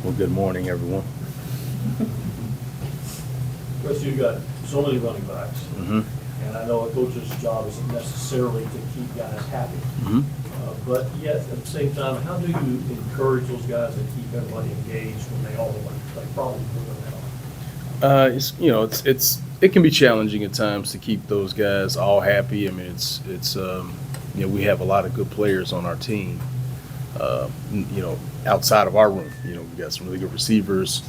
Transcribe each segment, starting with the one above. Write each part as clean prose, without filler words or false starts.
Well, good morning, everyone. Chris, you've got so many running backs, Mm-hmm. and I know a coach's job isn't necessarily to keep guys happy. Mm-hmm. But yet, at the same time, how do you encourage those guys and keep everybody engaged when they all like problems with them? It can be challenging at times to keep those guys all happy. I mean, we have a lot of good players on our team. Outside of our room, we've got some really good receivers.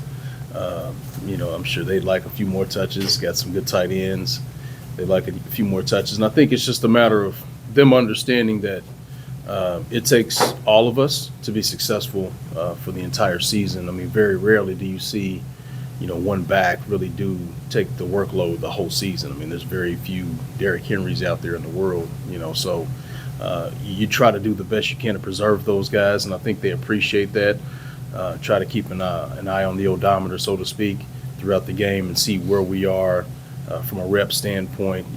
I'm sure they'd like a few more touches. Got some good tight ends. They'd like a few more touches, and I think it's just a matter of them understanding that it takes all of us to be successful for the entire season. I mean, very rarely do you see, one back really do take the workload the whole season. I mean, there's very few Derrick Henrys out there in the world, so you try to do the best you can to preserve those guys, and I think they appreciate that. Try to keep an eye on the odometer, so to speak, throughout the game and see where we are from a rep standpoint.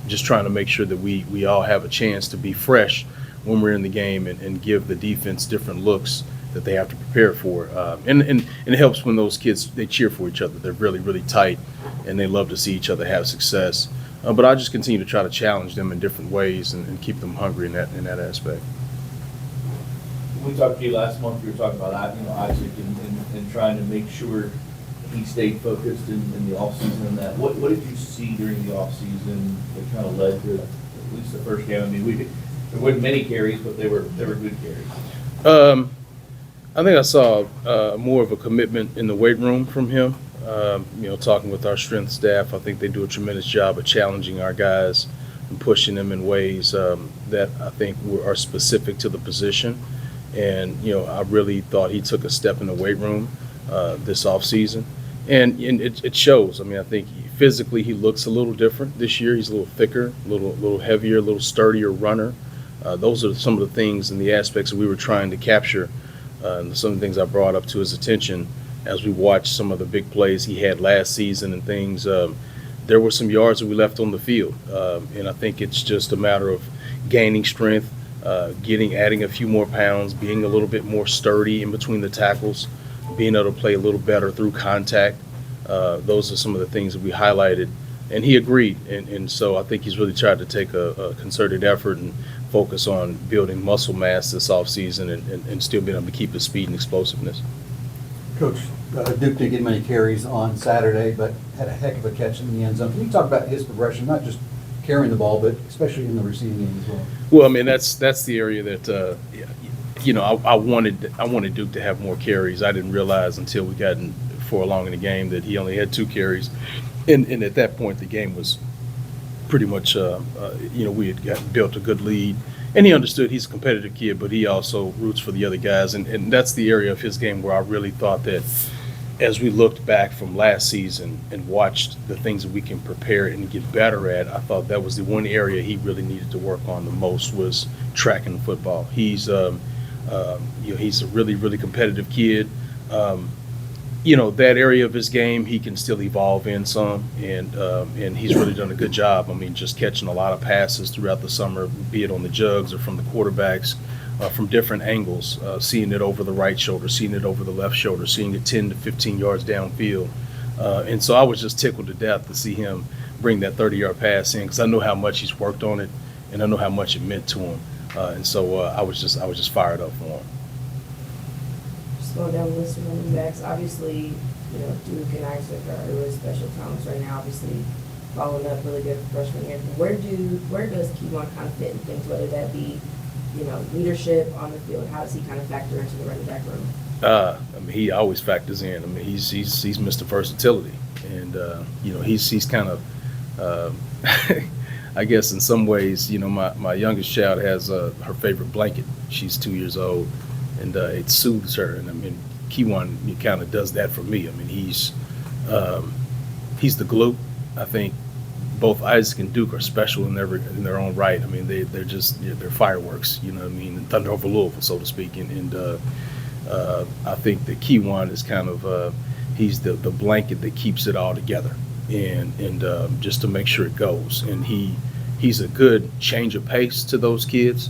Just trying to make sure that we all have a chance to be fresh when we're in the game and give the defense different looks that they have to prepare for. And it helps when those kids, they cheer for each other. They're really, really tight, and they love to see each other have success. But I just continue to try to challenge them in different ways and keep them hungry in that aspect. We talked to you last month. You were talking about Isaac and trying to make sure he stayed focused in the offseason and that. What did you see during the offseason that kind of led to at least the first game? I mean, there weren't many carries, but they were good carries. I think I saw more of a commitment in the weight room from him. Talking with our strength staff, I think they do a tremendous job of challenging our guys and pushing them in ways that I think are specific to the position. And, I really thought he took a step in the weight room this offseason. And it shows. I mean, I think physically he looks a little different this year. He's a little thicker, a little heavier, a little sturdier runner. Those are some of the things and the aspects that we were trying to capture. And some of the things I brought up to his attention as we watched some of the big plays he had last season and things. There were some yards that we left on the field. And I think it's just a matter of gaining strength, adding a few more pounds, being a little bit more sturdy in between the tackles, being able to play a little better through contact. Those are some of the things that we highlighted. And he agreed. And so I think he's really tried to take a concerted effort and focus on building muscle mass this offseason and still being able to keep his speed and explosiveness. Coach, Duke didn't get many carries on Saturday, but had a heck of a catch in the end zone. Can you talk about his progression, not just carrying the ball, but especially in the receiving game as well? Well, I mean, that's the area that I wanted Duke to have more carries. I didn't realize until we got far along in the game that he only had 2 carries, and at that point the game was pretty much we had built a good lead, and he understood he's a competitive kid, but he also roots for the other guys, and that's the area of his game where I really thought that as we looked back from last season and watched the things that we can prepare and get better at, I thought that was the one area he really needed to work on the most was tracking the football. He's he's a really, really competitive kid. That area of his game he can still evolve in some, and he's really done a good job. I mean, just catching a lot of passes throughout the summer, be it on the jugs or from the quarterbacks, from different angles, seeing it over the right shoulder, seeing it over the left shoulder, seeing it 10 to 15 yards downfield. And so I was just tickled to death to see him bring that 30-yard pass in because I know how much he's worked on it, and I know how much it meant to him. And so I was just fired up for him. Just going down the list of running backs, obviously, Duke and Isaac are really special talents right now. Obviously, following up really good freshman year. Where does Keon kind of fit in things, whether that be leadership on the field? How does he kind of factor into the running back room? I mean, he always factors in. I mean, he's Mr. Versatility, and he's kind of, I guess in some ways, my youngest child has her favorite blanket. She's 2 years old, and it soothes her. And I mean, Keon kind of does that for me. I mean, he's the glue. I think both Isaac and Duke are special in their own right. I mean, they're fireworks. You know what I mean? Thunder over Louisville, so to speak. And I think that Keon is kind of he's the blanket that keeps it all together, and just to make sure it goes. And he's a good change of pace to those kids,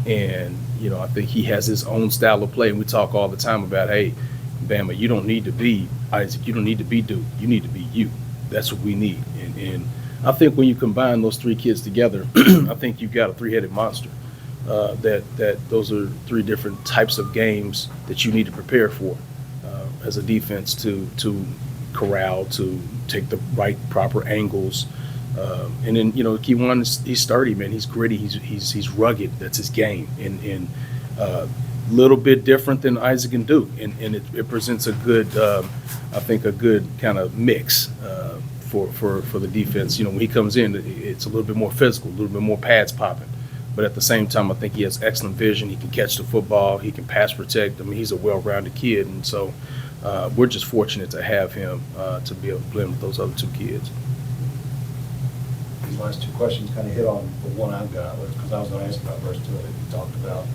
and I think he has his own style of play, and we talk all the time about, hey, Bama, you don't need to be Isaac, you don't need to be Duke, you need to be you. That's what we need. And I think when you combine those three kids together, I think you've got a three-headed monster. That those are three different types of games that you need to prepare for as a defense to corral, to take the right proper angles. And then, Keon, he's sturdy, man. He's gritty. He's rugged. That's his game. And little bit different than Isaac and Duke. And it presents a good, I think, a good kind of mix for the defense. When he comes in, it's a little bit more physical, a little bit more pads popping. But at the same time, I think he has excellent vision. He can catch the football. He can pass protect. I mean, he's a well-rounded kid. And so we're just fortunate to have him to be able to blend with those other two kids. These last two questions kind of hit on the one I've got, because I was going to ask about versatility. You talked about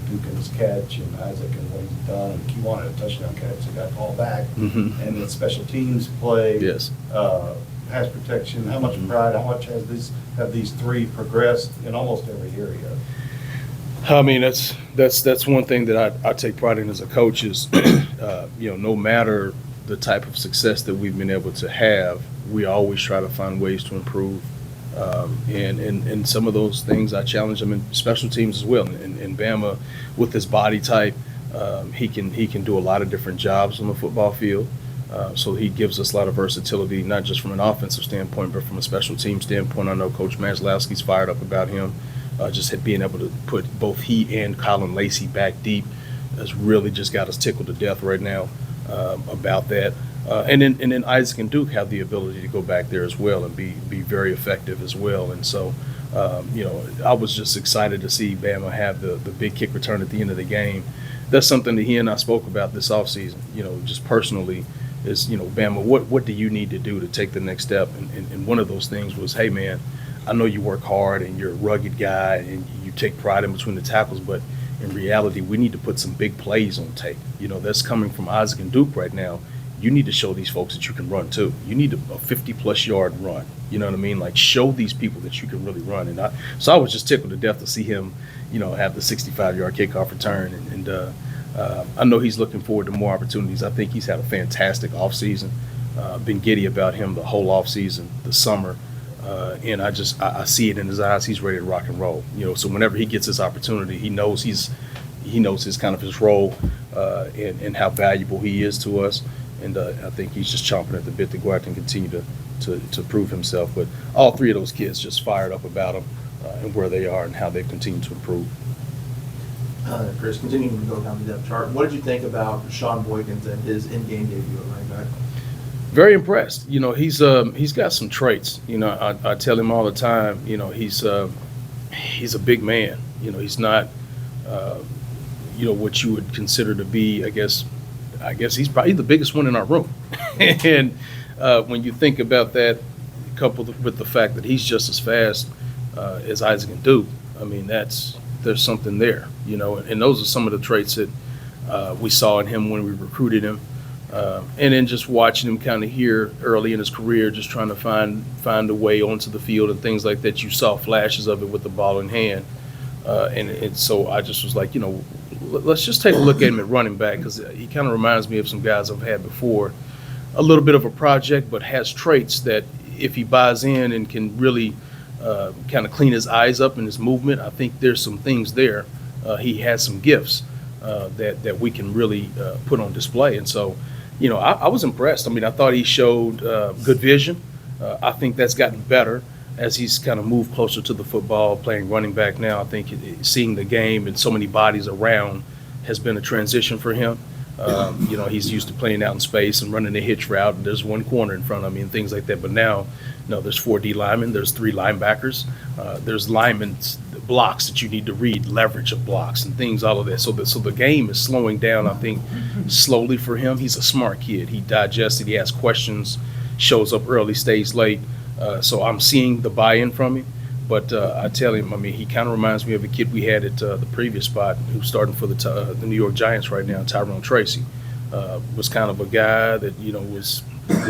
Duke and his catch, and Isaac and what he's done, and Keon had a touchdown catch that got called back, Mm-hmm. and then special teams play, Yes. Pass protection. How much pride? How much have these three progressed in almost every area? I mean, that's one thing that I take pride in as a coach is, no matter the type of success that we've been able to have, we always try to find ways to improve. And some of those things I challenge them in special teams as well. And Bama, with his body type, he can do a lot of different jobs on the football field. So he gives us a lot of versatility, not just from an offensive standpoint, but from a special team standpoint. I know Coach Maslowski's fired up about him. Just being able to put both he and Colin Lacey back deep has really just got us tickled to death right now about that. And then Isaac and Duke have the ability to go back there as well and be very effective as well. And so, I was just excited to see Bama have the big kick return at the end of the game. That's something that he and I spoke about this offseason, just personally is, Bama, what do you need to do to take the next step? And one of those things was, hey, man, I know you work hard and you're a rugged guy and you take pride in between the tackles, but in reality, we need to put some big plays on tape. That's coming from Isaac and Duke right now. You need to show these folks that you can run too. You need a 50-plus yard run. You know what I mean? Like, show these people that you can really run. And so I was just tickled to death to see him, have the 65-yard kickoff return. And I know he's looking forward to more opportunities. I think he's had a fantastic offseason. Been giddy about him the whole offseason, the summer. And I see it in his eyes. He's ready to rock and roll. So whenever he gets this opportunity, he knows his kind of his role and how valuable he is to us. And I think he's just chomping at the bit to go out and continue to prove himself. But all three of those kids just fired up about him and where they are and how they've continued to improve. Chris, continuing to go down the depth chart, what did you think about Shawn Boys and his in-game debut at running back? Very impressed. He's got some traits. I tell him all the time. He's a big man. He's not what you would consider to be. I guess he's probably the biggest one in our room. And when you think about that, coupled with the fact that he's just as fast as Isaac and Duke, I mean, there's something there. And those are some of the traits that we saw in him when we recruited him. And then just watching him kind of here early in his career, just trying to find a way onto the field and things like that. You saw flashes of it with the ball in hand. And so I just was like, let's just take a look at him at running back, because he kind of reminds me of some guys I've had before. A little bit of a project, but has traits that if he buys in and can really kind of clean his eyes up in his movement, I think there's some things there. He has some gifts that we can really put on display. And so, I was impressed. I mean, I thought he showed good vision. I think that's gotten better as he's kind of moved closer to the football, playing running back now. I think seeing the game and so many bodies around has been a transition for him. He's used to playing out in space and running a hitch route, and there's one corner in front of me and things like that. But now, there's 4 D linemen, there's 3 linebackers, there's linemen blocks that you need to read, leverage of blocks and things, all of that. So the game is slowing down, I think, slowly for him. He's a smart kid. He digests it. He asks questions, shows up early, stays late. So I'm seeing the buy-in from him. But I tell him, I mean, he kind of reminds me of a kid we had at the previous spot who's starting for the New York Giants right now, Tyrone Tracy. Was kind of a guy that,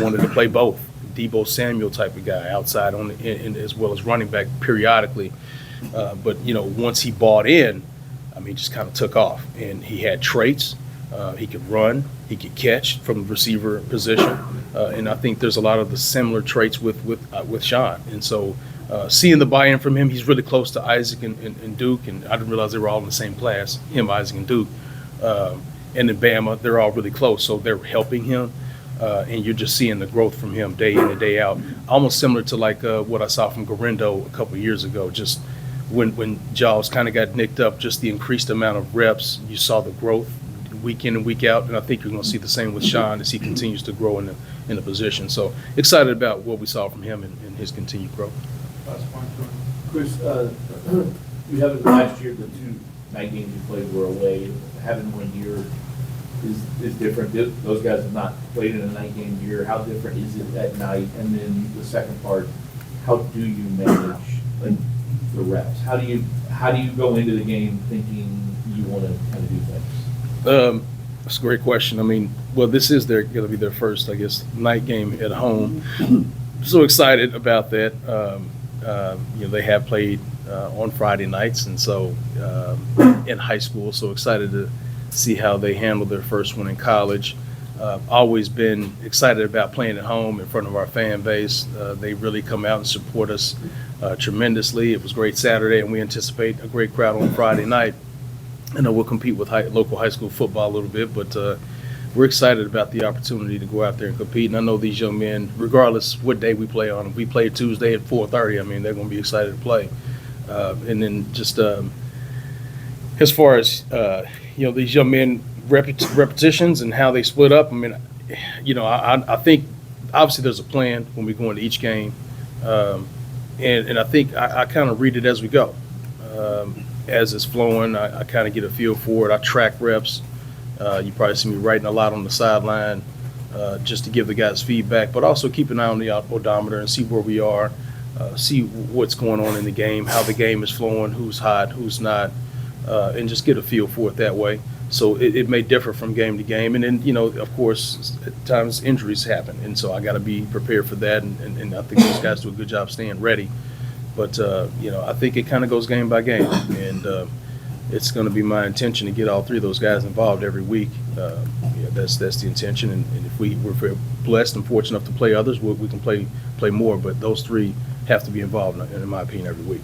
wanted to play both. Debo Samuel type of guy, outside as well as running back periodically. But once he bought in, I mean, just kind of took off. And he had traits. He could run. He could catch from the receiver position. And I think there's a lot of the similar traits with Shawn. And so seeing the buy-in from him, he's really close to Isaac and Duke. And I didn't realize they were all in the same class, him, Isaac, and Duke. And in Bama, they're all really close. So they're helping him. And you're just seeing the growth from him day in and day out. Almost similar to like what I saw from Garindo a couple of years ago. Just when Jaws kind of got nicked up, just the increased amount of reps, you saw the growth week in and week out, and I think you're going to see the same with Shawn as he continues to grow in the position. So excited about what we saw from him and his continued growth. Chris, you haven't last year, the 2 night games you played were away. Having one year is different. Those guys have not played in a night game year. How different is it at night? And then the second part, how do you manage like the reps? How do you go into the game thinking you want to kind of do things? That's a great question. I mean, well, this is going to be their first, I guess, night game at home. So excited about that. They have played on Friday nights, and so in high school. So excited to see how they handle their first one in college. Always been excited about playing at home in front of our fan base. They really come out and support us tremendously. It was great Saturday, and we anticipate a great crowd on Friday night. I know we'll compete with local high school football a little bit, but we're excited about the opportunity to go out there and compete. And I know these young men, regardless what day we play on, if we play Tuesday at 4:30, I mean, they're going to be excited to play. And then just as far as, these young men repetitions and how they split up, I mean, I think obviously there's a plan when we go into each game. And I think I kind of read it as we go. As it's flowing, I kind of get a feel for it. I track reps. You probably see me writing a lot on the sideline just to give the guys feedback, but also keep an eye on the odometer and see where we are, see what's going on in the game, how the game is flowing, who's hot, who's not, and just get a feel for it that way. So it may differ from game to game. And then, of course, at times injuries happen. And so I got to be prepared for that. And I think those guys do a good job staying ready. But, I think it kind of goes game by game. And it's going to be my intention to get all 3 of those guys involved every week. That's the intention. And if we're blessed and fortunate enough to play others, we can play more. But those 3 have to be involved, in my opinion, every week.